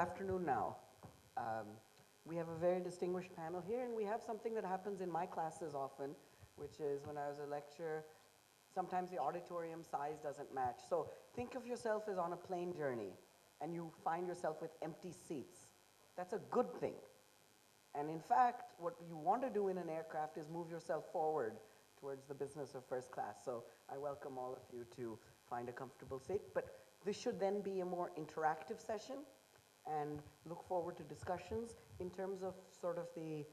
afternoon now. We have a very distinguished panel here, and we have something that happens in my classes often, which is when I was a lecturer, sometimes the auditorium size doesn't match. So think of yourself as on a plane journey, and you find yourself with empty seats. That's a good thing. And in fact, what you want to do in an aircraft is move yourself forward towards the business of first class. So I welcome all of you to find a comfortable seat. But this should then be a more interactive session, and look forward to discussions. In terms of sort of the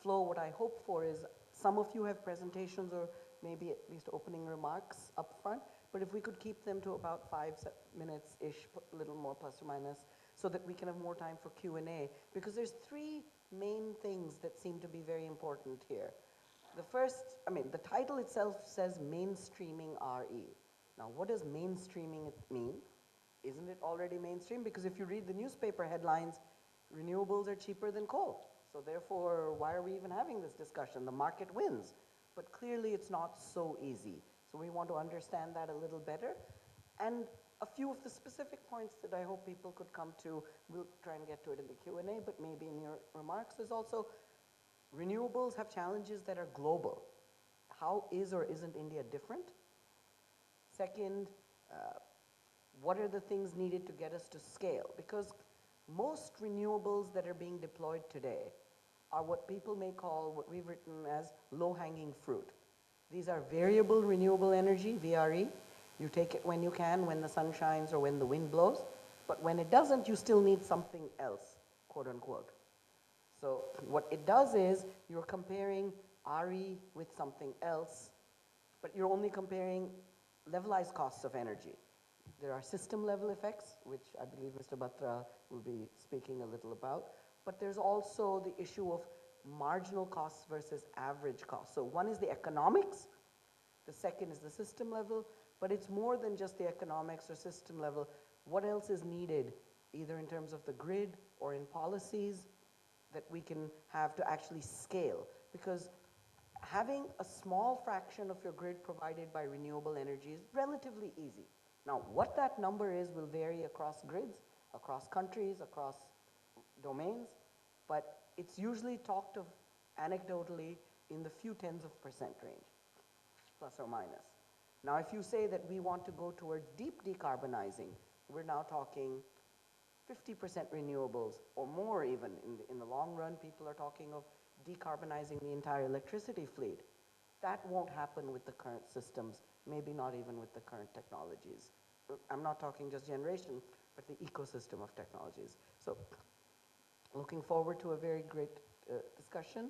flow, what I hope for is some of you have presentations or maybe at least opening remarks up front, but if we could keep them to about 5 minutes-ish, a little more plus or minus, so that we can have more time for Q&A, because there's 3 main things that seem to be very important here. The first, the title itself says mainstreaming RE. Now, what does mainstreaming mean? Isn't it already mainstream? Because if you read the newspaper headlines, renewables are cheaper than coal. So therefore, why are we even having this discussion? The market wins. But clearly it's not so easy. So we want to understand that a little better. And a few of the specific points that I hope people could come to, we'll try and get to it in the Q&A, but maybe in your remarks, is also renewables have challenges that are global. How is or isn't India different? Second, what are the things needed to get us to scale? Because most renewables that are being deployed today are what people may call, what we've written as low-hanging fruit. These are variable renewable energy, VRE. You take it when you can, when the sun shines or when the wind blows. But when it doesn't, you still need something else, quote unquote. So what it does is you're comparing RE with something else, but you're only comparing levelized costs of energy. There are system level effects, which I believe Mr. Batra will be speaking a little about, but there's also the issue of marginal costs versus average costs. So one is the economics, the second is the system level, but it's more than just the economics or system level. What else is needed, either in terms of the grid or in policies, that we can have to actually scale? Because having a small fraction of your grid provided by renewable energy is relatively easy. Now, what that number is will vary across grids, across countries, across domains, but it's usually talked of anecdotally in the few tens of % range, plus or minus. Now, if you say that we want to go towards deep decarbonizing, we're now talking 50% renewables or more even. In the long run, people are talking of decarbonizing the entire electricity fleet. That won't happen with the current systems, maybe not even with the current technologies. I'm not talking just generation, but the ecosystem of technologies. So looking forward to a very great discussion.